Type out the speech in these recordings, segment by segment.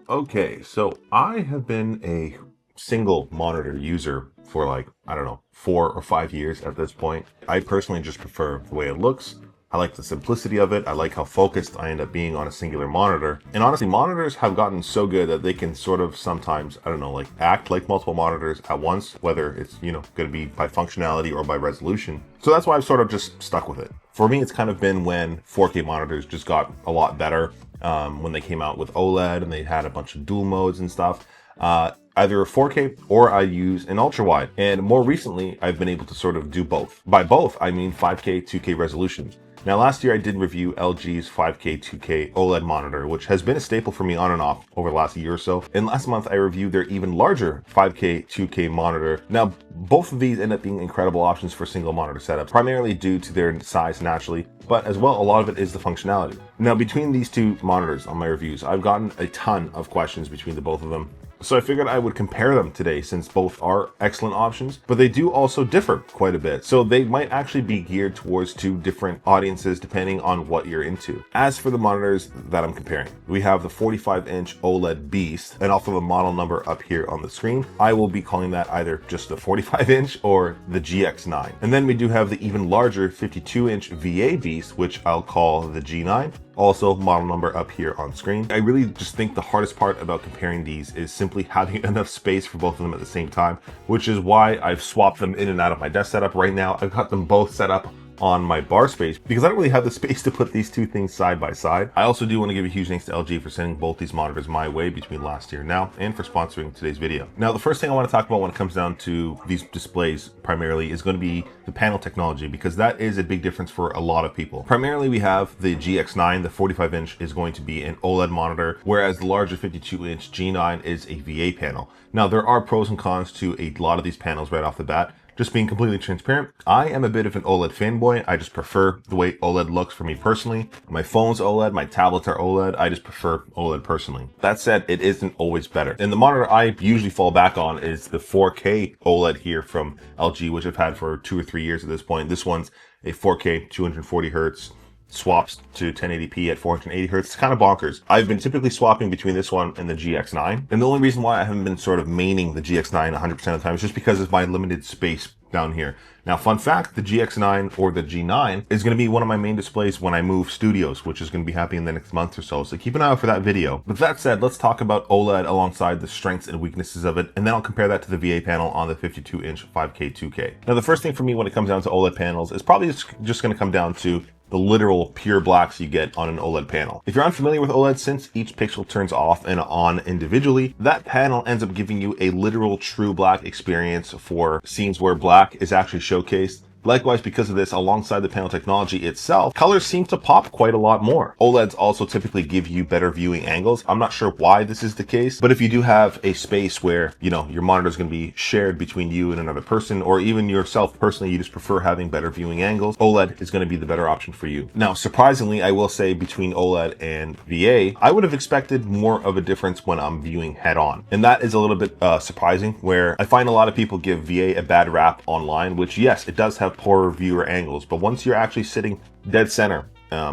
Okay, so I have been a single monitor user for like, I don't know, 4 or 5 years at this point. I personally just prefer the way it looks. I like the simplicity of it. I like how focused I end up being on a singular monitor. And honestly, monitors have gotten so good that they can sort of sometimes, I don't know, like act like multiple monitors at once, whether it's, going to be by functionality or by resolution. So that's why I've sort of just stuck with it. For me, it's kind of been when 4K monitors just got a lot better. When they came out with OLED and they had a bunch of dual modes and stuff. Either 4K or I use an ultra wide. And more recently, I've been able to sort of do both. By both, I mean 5K, 2K resolutions. Now, last year I did review LG's 5K 2K OLED monitor, which has been a staple for me on and off over the last year or so. And last month I reviewed their even larger 5K 2K monitor. Now, both of these end up being incredible options for single monitor setups, primarily due to their size naturally, but as well, a lot of it is the functionality. Now, between these two monitors on my reviews, I've gotten a ton of questions between the both of them. So I figured I would compare them today since both are excellent options, but they do also differ quite a bit. So they might actually be geared towards two different audiences depending on what you're into. As for the monitors that I'm comparing, we have the 45-inch OLED Beast, and I'll throw the model number up here on the screen. I will be calling that either just the 45-inch or the GX9. And then we do have the even larger 52-inch VA Beast, which I'll call the G9. Also, model number up here on screen. I really just think the hardest part about comparing these is simply having enough space for both of them at the same time, which is why I've swapped them in and out of my desk setup. Right now, I've got them both set up on my bar space because I don't really have the space to put these two things side by side. I also do want to give a huge thanks to LG for sending both these monitors my way between last year and now, and for sponsoring today's video. Now, the first thing I want to talk about when it comes down to these displays primarily is going to be the panel technology, because that is a big difference for a lot of people. Primarily, we have the GX9, the 45-inch is going to be an OLED monitor, whereas the larger 52-inch G9 is a VA panel. Now, there are pros and cons to a lot of these panels right off the bat. Just being completely transparent, I am a bit of an OLED fanboy. I just prefer the way OLED looks for me personally. My phone's OLED, my tablets are OLED. I just prefer OLED personally. That said, it isn't always better. And the monitor I usually fall back on is the 4K OLED here from LG, which I've had for 2 or 3 years at this point. This one's a 4K 240 hertz. Swaps to 1080p at 480 hertz. It's kind of bonkers. I've been typically swapping between this one and the GX9. And the only reason why I haven't been sort of maining the GX9 100% of the time is just because of my limited space down here. Now, fun fact, the GX9 or the G9 is going to be one of my main displays when I move studios, which is going to be happening in the next month or so. So keep an eye out for that video. But that said, let's talk about OLED alongside the strengths and weaknesses of it. And then I'll compare that to the VA panel on the 52-inch 5K 2K. Now, the first thing for me when it comes down to OLED panels is probably just going to come down to the literal pure blacks you get on an OLED panel. If you're unfamiliar with OLED, since each pixel turns off and on individually, that panel ends up giving you a literal true black experience for scenes where black is actually showcased. Likewise, because of this, alongside the panel technology itself, colors seem to pop quite a lot more. OLEDs also typically give you better viewing angles. I'm not sure why this is the case, but if you do have a space where, your monitor is going to be shared between you and another person, or even yourself personally, you just prefer having better viewing angles, OLED is going to be the better option for you. Now, surprisingly, I will say between OLED and VA, I would have expected more of a difference when I'm viewing head on. And that is a little bit surprising, where I find a lot of people give VA a bad rap online, which yes, it does have poorer viewer angles, but once you're actually sitting dead center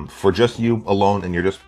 for just you alone and you're just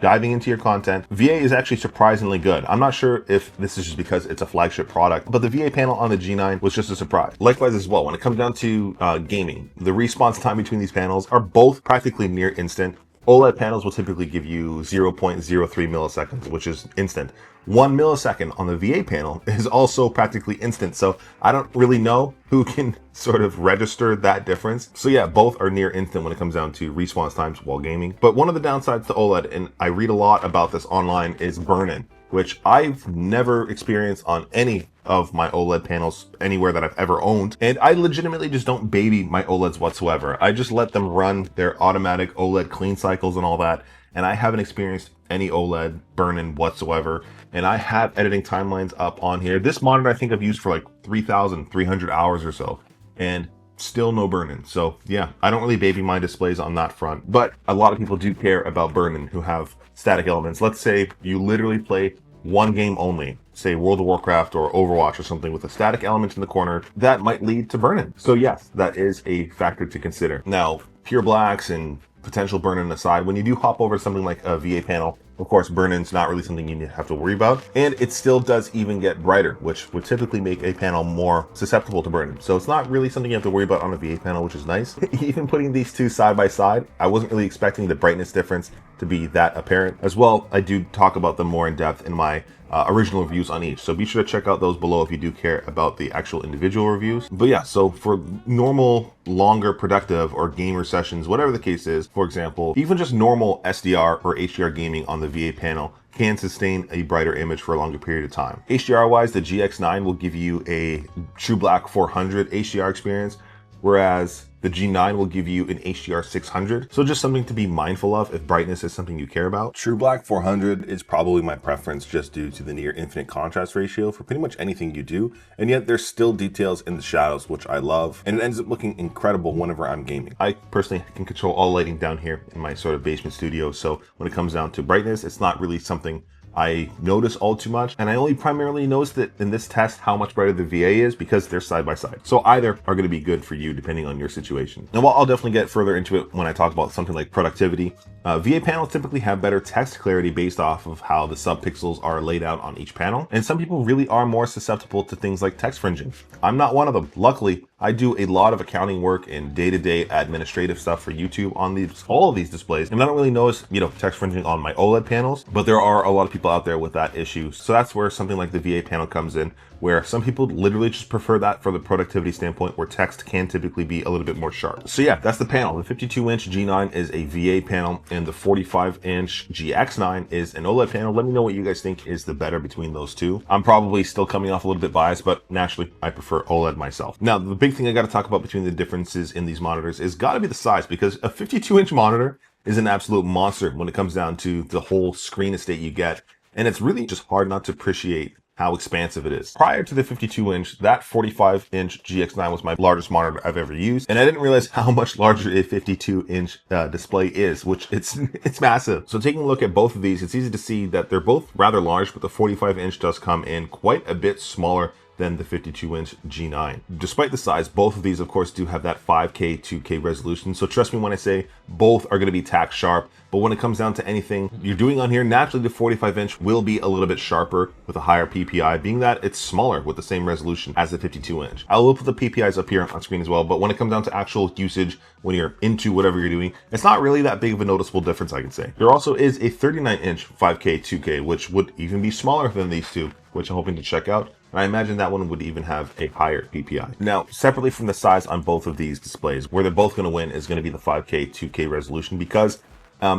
diving into your content, VA is actually surprisingly good. I'm not sure if this is just because it's a flagship product, but the VA panel on the G9 was just a surprise. Likewise as well, when it comes down to gaming, the response time between these panels are both practically near instant. OLED panels will typically give you 0.03 milliseconds, which is instant. 1 millisecond on the VA panel is also practically instant. So I don't really know who can sort of register that difference. So yeah, both are near instant when it comes down to response times while gaming. But one of the downsides to OLED, and I read a lot about this online, is burn-in, which I've never experienced on any of my OLED panels anywhere that I've ever owned. And I legitimately just don't baby my OLEDs whatsoever. I just let them run their automatic OLED clean cycles and all that. And I haven't experienced any OLED burn-in whatsoever. And I have editing timelines up on here. This monitor I think I've used for like 3,300 hours or so, and still no burn-in. So yeah, I don't really baby my displays on that front, but a lot of people do care about burn-in who have static elements. Let's say you literally play one game only, say World of Warcraft or Overwatch or something with a static element in the corner, that might lead to burn-in. So yes, that is a factor to consider. Now, pure blacks and potential burn-in aside, when you do hop over something like a VA panel, Of course, burn-in's not really something you have to worry about. And it still does even get brighter, which would typically make a panel more susceptible to burn-in. So it's not really something you have to worry about on a VA panel, which is nice. Even putting these two side by side, I wasn't really expecting the brightness difference to be that apparent. As well, I do talk about them more in depth in my original reviews on each, so be sure to check out those below if you do care about the actual individual reviews. But yeah, so for normal, longer, productive, or gamer sessions, whatever the case is, for example, even just normal SDR or HDR gaming on the VA panel can sustain a brighter image for a longer period of time. HDR wise, the GX9 will give you a true black 400 HDR experience, whereas the G9 will give you an HDR 600. So just something to be mindful of if brightness is something you care about. True Black 400 is probably my preference just due to the near infinite contrast ratio for pretty much anything you do. And yet there's still details in the shadows, which I love. And it ends up looking incredible whenever I'm gaming. I personally can control all lighting down here in my sort of basement studio. So when it comes down to brightness, it's not really something I notice all too much, and I only primarily noticed it in this test how much brighter the VA is because they're side by side. So either are going to be good for you depending on your situation. Now, while I'll definitely get further into it when I talk about something like productivity, VA panels typically have better text clarity based off of how the subpixels are laid out on each panel, and some people really are more susceptible to things like text fringing. I'm not one of them. Luckily, I do a lot of accounting work and day-to-day administrative stuff for YouTube on all of these displays, and I don't really notice, text fringing on my OLED panels, but there are a lot of people out there with that issue. So that's where something like the VA panel comes in, where some people literally just prefer that for the productivity standpoint, where text can typically be a little bit more sharp. So yeah, that's the panel. The 52-inch G9 is a VA panel, and the 45-inch GX9 is an OLED panel. Let me know what you guys think is the better between those two. I'm probably still coming off a little bit biased, but naturally, I prefer OLED myself. Now, the big thing I got to talk about between the differences in these monitors is got to be the size, because a 52-inch monitor is an absolute monster when it comes down to the whole screen estate you get. And it's really just hard not to appreciate how expansive it is. Prior to the 52-inch, that 45-inch GX9 was my largest monitor I've ever used, and I didn't realize how much larger a 52-inch display is, which it's massive. So taking a look at both of these, it's easy to see that they're both rather large, but the 45-inch does come in quite a bit smaller than the 52-inch G9. Despite the size, both of these, of course, do have that 5K, 2K resolution. So trust me when I say both are going to be tack sharp. But when it comes down to anything you're doing on here, naturally the 45-inch will be a little bit sharper with a higher PPI, being that it's smaller with the same resolution as the 52-inch. I will put the PPIs up here on screen as well, but when it comes down to actual usage, when you're into whatever you're doing, it's not really that big of a noticeable difference, I can say. There also is a 39-inch 5K, 2K, which would even be smaller than these two, which I'm hoping to check out. And I imagine that one would even have a higher PPI. Now, separately from the size on both of these displays, where they're both going to win is going to be the 5K, 2K resolution, because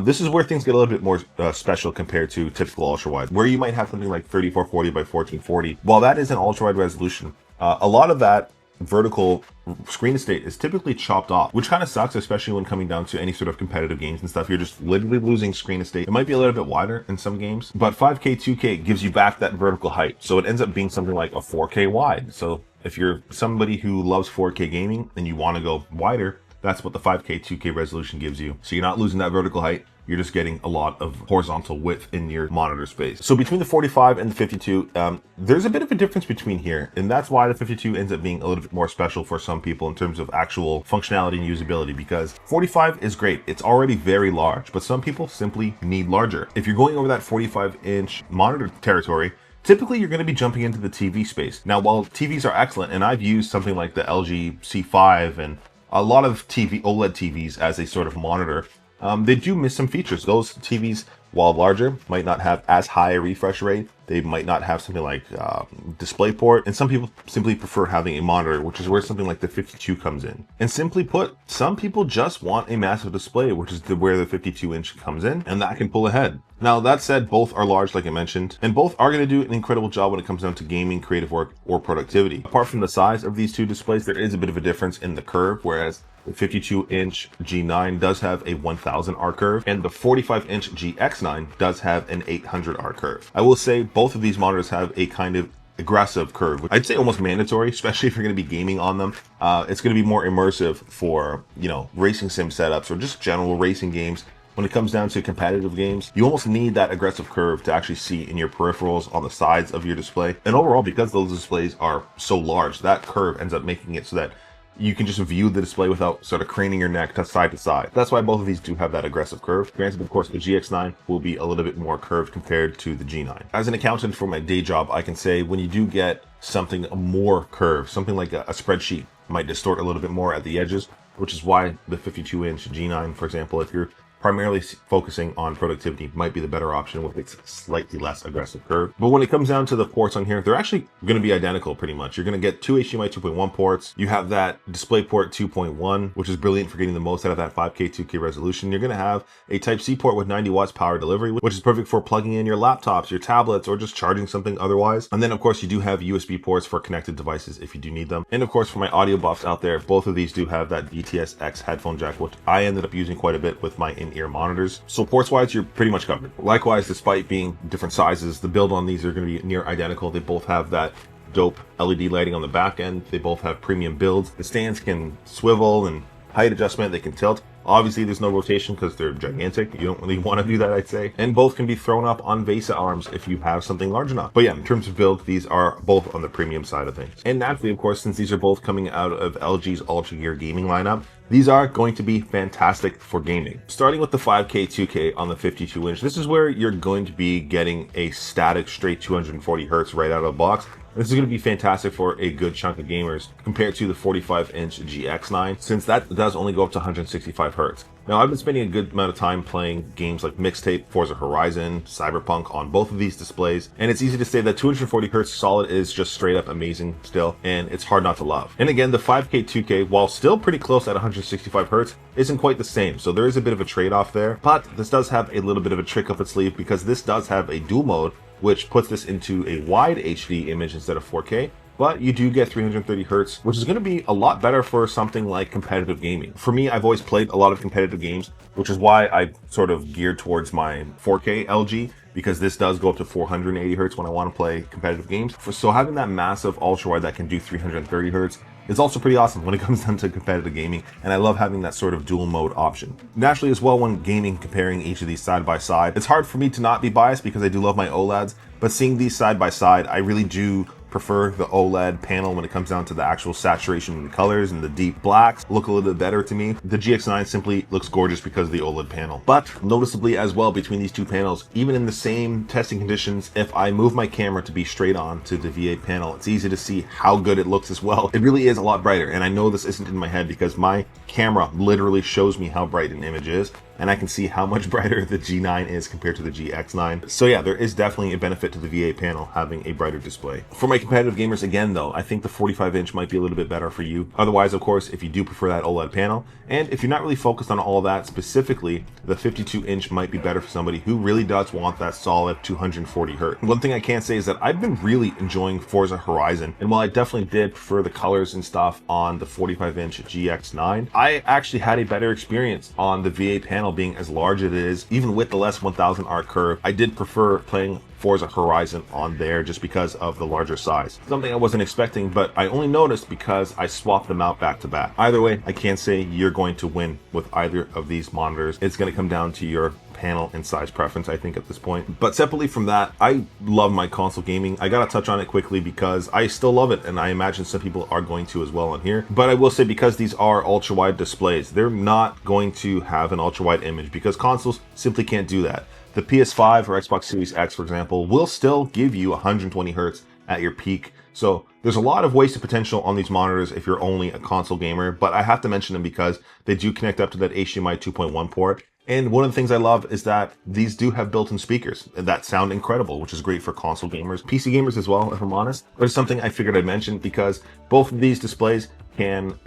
this is where things get a little bit more special compared to typical ultra-wide, where you might have something like 3440 by 1440. While that is an ultra-wide resolution, a lot of that vertical screen estate is typically chopped off, which kind of sucks, especially when coming down to any sort of competitive games and stuff. You're just literally losing screen estate. It might be a little bit wider in some games, but 5K, 2K gives you back that vertical height. So it ends up being something like a 4K wide. So if you're somebody who loves 4K gaming and you want to go wider, that's what the 5K, 2K resolution gives you. So you're not losing that vertical height. You're just getting a lot of horizontal width in your monitor space. So between the 45 and the 52, there's a bit of a difference between here. And that's why the 52 ends up being a little bit more special for some people in terms of actual functionality and usability, because 45 is great. It's already very large, but some people simply need larger. If you're going over that 45-inch monitor territory, typically you're going to be jumping into the TV space. Now, while TVs are excellent, and I've used something like the LG C5 and a lot of OLED TVs as a sort of monitor, they do miss some features. Those TVs, while larger, might not have as high a refresh rate. They might not have something like DisplayPort, and some people simply prefer having a monitor, which is where something like the 52 comes in. And simply put, some people just want a massive display, which is where the 52-inch comes in, and that can pull ahead. Now, that said, both are large, like I mentioned, and both are going to do an incredible job when it comes down to gaming, creative work, or productivity. Apart from the size of these two displays, there is a bit of a difference in the curve, whereas the 52-inch G9 does have a 1000 R curve, and the 45-inch GX9 does have an 800 R curve. I will say both of these monitors have a kind of aggressive curve, which I'd say almost mandatory, especially if you're going to be gaming on them. It's going to be more immersive for, racing sim setups or just general racing games. When it comes down to competitive games, you almost need that aggressive curve to actually see in your peripherals on the sides of your display. And overall, because those displays are so large, that curve ends up making it so that you can just view the display without sort of craning your neck to side. That's why both of these do have that aggressive curve. Granted, of course, the GX9 will be a little bit more curved compared to the G9. As an accountant for my day job, I can say when you do get something more curved, something like a spreadsheet might distort a little bit more at the edges, which is why the 52-inch G9, for example, if you're primarily focusing on productivity, might be the better option with its slightly less aggressive curve. But when it comes down to the ports on here, they're actually going to be identical pretty much. You're going to get two HDMI 2.1 ports. You have that DisplayPort 2.1, which is brilliant for getting the most out of that 5K 2K resolution. You're going to have a Type-C port with 90 watts power delivery, which is perfect for plugging in your laptops, your tablets, or just charging something otherwise. And then of course you do have USB ports for connected devices if you do need them. And of course for my audio buffs out there, both of these do have that DTS-X headphone jack, which I ended up using quite a bit with my in-ear monitors. So ports wise, you're pretty much covered. Likewise, despite being different sizes, the build on these are going to be near identical. They both have that dope LED lighting on the back end. They both have premium builds. The stands can swivel and height adjustment, they can tilt. Obviously, there's no rotation because they're gigantic. You don't really want to do that, I'd say. And both can be thrown up on VESA arms if you have something large enough. But yeah, in terms of build, these are both on the premium side of things. And naturally, of course, since these are both coming out of LG's Ultra Gear gaming lineup, these are going to be fantastic for gaming. Starting with the 5K 2K on the 52-inch, this is where you're going to be getting a static straight 240 hertz right out of the box. This is going to be fantastic for a good chunk of gamers compared to the 45-inch GX9, since that does only go up to 165 hertz. Now, I've been spending a good amount of time playing games like Mixtape, Forza Horizon, Cyberpunk on both of these displays, and it's easy to say that 240 hertz solid is just straight up amazing still, and it's hard not to love. And again, the 5K 2K, while still pretty close at 165 hertz, isn't quite the same, so there is a bit of a trade-off there, but this does have a little bit of a trick up its sleeve because this does have a dual mode, which puts this into a wide HD image instead of 4K, but you do get 330 hertz, which is going to be a lot better for something like competitive gaming. For me, I've always played a lot of competitive games, which is why I sort of geared towards my 4K LG, because this does go up to 480 hertz when I want to play competitive games. So having that massive ultra wide that can do 330 hertz is also pretty awesome when it comes down to competitive gaming, and I love having that sort of dual mode option. Naturally as well, when gaming, comparing each of these side by side, it's hard for me to not be biased because I do love my OLEDs, but seeing these side by side, I really do prefer the OLED panel when it comes down to the actual saturation in the colors, and the deep blacks look a little bit better to me. The GX9 simply looks gorgeous because of the OLED panel. But noticeably as well between these two panels, even in the same testing conditions, if I move my camera to be straight on to the VA panel, it's easy to see how good it looks as well. It really is a lot brighter, and I know this isn't in my head because my camera literally shows me how bright an image is, and I can see how much brighter the G9 is compared to the GX9. So yeah, there is definitely a benefit to the VA panel having a brighter display. For my competitive gamers, again though, I think the 45-inch might be a little bit better for you. Otherwise, of course, if you do prefer that OLED panel, and if you're not really focused on all that specifically, the 52-inch might be better for somebody who really does want that solid 240 hertz. One thing I can say is that I've been really enjoying Forza Horizon, and while I definitely did prefer the colors and stuff on the 45-inch GX9, I actually had a better experience on the VA panel being as large as it is. Even with the less 1000 arc curve, I did prefer playing Forza Horizon on there just because of the larger size. Something I wasn't expecting, but I only noticed because I swapped them out back to back. Either way, I can't say you're going to win with either of these monitors. It's going to come down to your panel and size preference, I think, at this point. But separately from that, I love my console gaming. I gotta touch on it quickly because I still love it, and I imagine some people are going to as well on here. But I will say, because these are ultra wide displays, they're not going to have an ultra wide image because consoles simply can't do that. The PS5 or Xbox Series X, for example, will still give you 120 hertz at your peak. So there's a lot of wasted potential on these monitors if you're only a console gamer, but I have to mention them because they do connect up to that HDMI 2.1 port. And one of the things I love is that these do have built-in speakers that sound incredible, which is great for console gamers, PC gamers as well, if I'm honest. But it's something I figured I'd mention because both of these displays can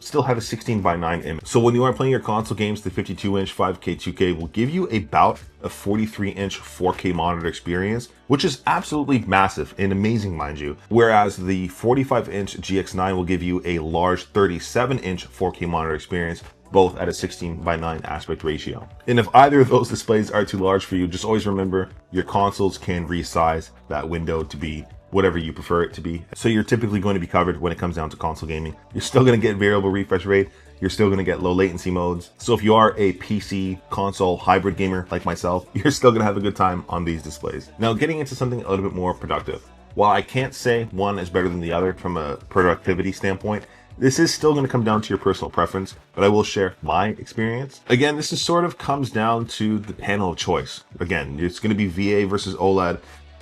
still have a 16:9 image. So when you are playing your console games, the 52-inch 5K 2K will give you about a 43-inch 4K monitor experience, which is absolutely massive and amazing, mind you. Whereas the 45-inch GX9 will give you a large 37-inch 4K monitor experience, both at a 16:9 aspect ratio. And if either of those displays are too large for you, just always remember your consoles can resize that window to be whatever you prefer it to be. So you're typically going to be covered when it comes down to console gaming. You're still going to get variable refresh rate. You're still going to get low latency modes. So if you are a PC console hybrid gamer like myself, you're still going to have a good time on these displays. Now, getting into something a little bit more productive. While I can't say one is better than the other from a productivity standpoint, This is still going to come down to your personal preference, but I will share my experience. Again, this is sort of comes down to the panel of choice. Again, it's going to be VA versus OLED.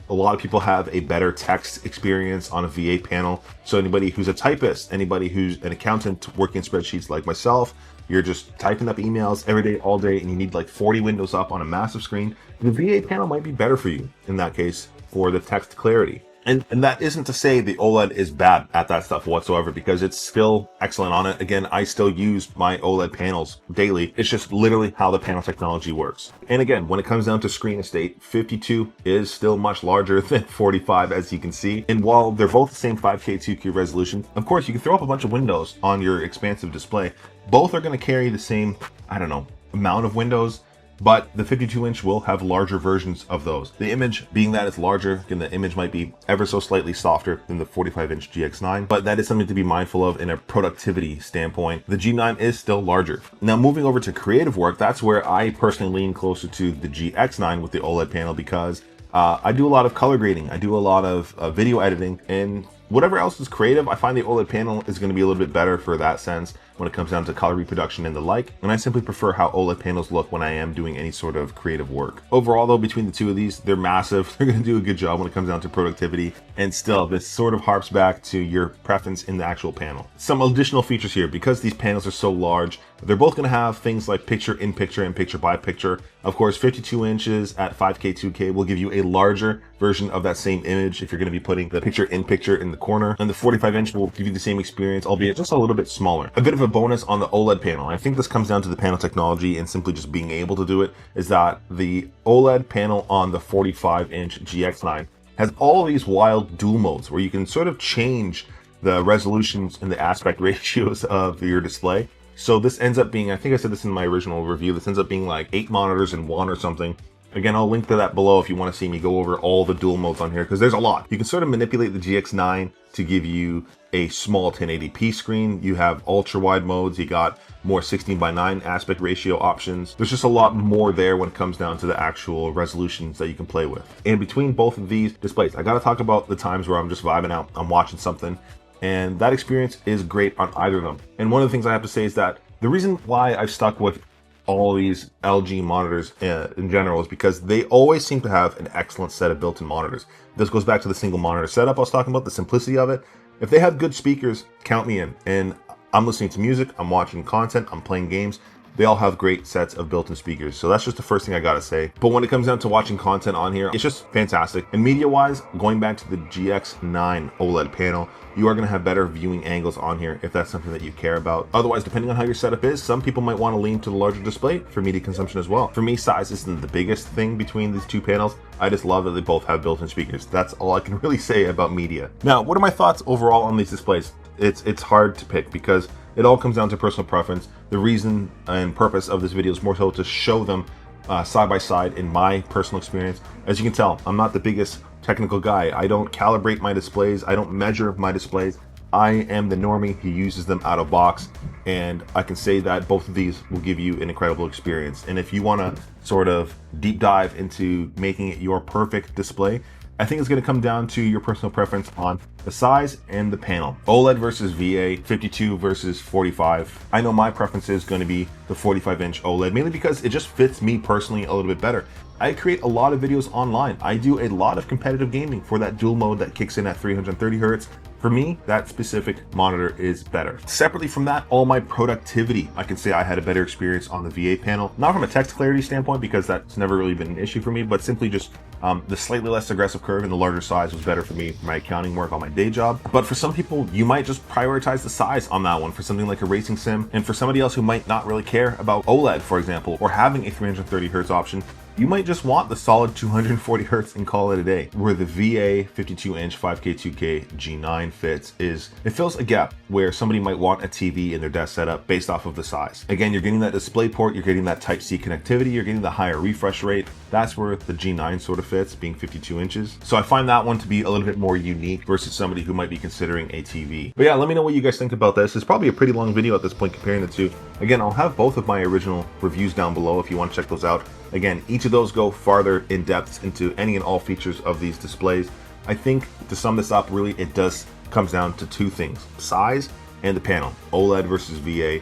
A lot of people have a better text experience on a VA panel. So anybody who's a typist, anybody who's an accountant working in spreadsheets like myself, you're just typing up emails every day, all day, and you need like 40 windows up on a massive screen, the VA panel might be better for you in that case for the text clarity. And that isn't to say the OLED is bad at that stuff whatsoever, because it's still excellent on it. Again, I still use my OLED panels daily. It's just literally how the panel technology works. And again, when it comes down to screen estate, 52 is still much larger than 45, as you can see. And while they're both the same 5K 2K resolution, of course, you can throw up a bunch of windows on your expansive display. Both are going to carry the same, I don't know, amount of windows, but the 52-inch will have larger versions of those. The image, being that it's larger, again, the image might be ever so slightly softer than the 45-inch GX9, but that is something to be mindful of in a productivity standpoint. The G9 is still larger. Now, moving over to creative work, that's where I personally lean closer to the GX9 with the OLED panel, because I do a lot of color grading, I do a lot of video editing, and whatever else is creative, I find the OLED panel is going to be a little bit better for that sense when it comes down to color reproduction and the like. And I simply prefer how OLED panels look when I am doing any sort of creative work. Overall though, between the two of these, they're massive. They're going to do a good job when it comes down to productivity. And still, this sort of harps back to your preference in the actual panel. Some additional features here, because these panels are so large, they're both going to have things like picture-in-picture and picture-by-picture. Of course, 52 inches at 5K 2K will give you a larger version of that same image if you're going to be putting the picture-in-picture in the corner. And the 45-inch will give you the same experience, albeit just a little bit smaller. A bit of a bonus on the OLED panel, I think this comes down to the panel technology and simply just being able to do it, is that the OLED panel on the 45-inch GX9 has all these wild dual modes where you can sort of change the resolutions and the aspect ratios of your display. So this ends up being, I think I said this in my original review, this ends up being like 8 monitors in one or something. Again, I'll link to that below if you want to see me go over all the dual modes on here, because there's a lot. You can sort of manipulate the GX9 to give you a small 1080p screen. You have ultra wide modes. You got more 16:9 aspect ratio options. There's just a lot more there when it comes down to the actual resolutions that you can play with. And between both of these displays, I got to talk about the times where I'm just vibing out, I'm watching something, and that experience is great on either of them. And one of the things I have to say is that the reason why I've stuck with all these LG monitors in general is because they always seem to have an excellent set of built-in monitors. This goes back to the single monitor setup I was talking about, the simplicity of it. If they have good speakers, count me in. And I'm listening to music, I'm watching content, I'm playing games. They all have great sets of built-in speakers. So that's just the first thing I gotta say. But when it comes down to watching content on here, it's just fantastic. And media-wise, going back to the GX9 OLED panel, you are gonna have better viewing angles on here if that's something that you care about. Otherwise, depending on how your setup is, some people might wanna lean to the larger display for media consumption as well. For me, size isn't the biggest thing between these two panels. I just love that they both have built-in speakers. That's all I can really say about media. Now, what are my thoughts overall on these displays? It's hard to pick because it all comes down to personal preference. The reason and purpose of this video is more so to show them side by side in my personal experience. As you can tell, I'm not the biggest technical guy. I don't calibrate my displays. I don't measure my displays. I am the normie who uses them out of box, and I can say that both of these will give you an incredible experience. And if you want to sort of deep dive into making it your perfect display, I think it's going to come down to your personal preference on the size and the panel. OLED versus VA, 52 versus 45. I know my preference is going to be the 45-inch OLED, mainly because it just fits me personally a little bit better. I create a lot of videos online. I do a lot of competitive gaming for that dual mode that kicks in at 330 Hertz. For me, that specific monitor is better. Separately from that, all my productivity, I can say I had a better experience on the VA panel. Not from a text clarity standpoint, because that's never really been an issue for me, but simply just the slightly less aggressive curve and the larger size was better for me for my accounting work on my day job. But for some people, you might just prioritize the size on that one for something like a racing sim. And for somebody else who might not really care about OLED, for example, or having a 330 Hertz option, you might just want the solid 240 Hertz and call it a day. Where the VA 52-inch 5K 2K G9 fits is, it fills a gap where somebody might want a TV in their desk setup based off of the size. Again, you're getting that display port, you're getting that Type-C connectivity, you're getting the higher refresh rate. That's where the G9 sort of fits, being 52 inches. So I find that one to be a little bit more unique versus somebody who might be considering a TV. But yeah, let me know what you guys think about this. It's probably a pretty long video at this point comparing the two. Again, I'll have both of my original reviews down below if you want to check those out. Again, each of those go farther in depth into any and all features of these displays. I think to sum this up, really, it comes down to two things: size and the panel, OLED versus VA.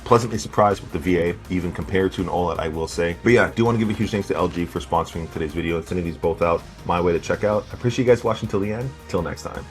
Pleasantly surprised with the VA, even compared to an OLED, I will say. But yeah, I do want to give a huge thanks to LG for sponsoring today's video and sending these both out my way to check out. I appreciate you guys watching till the end. Till next time.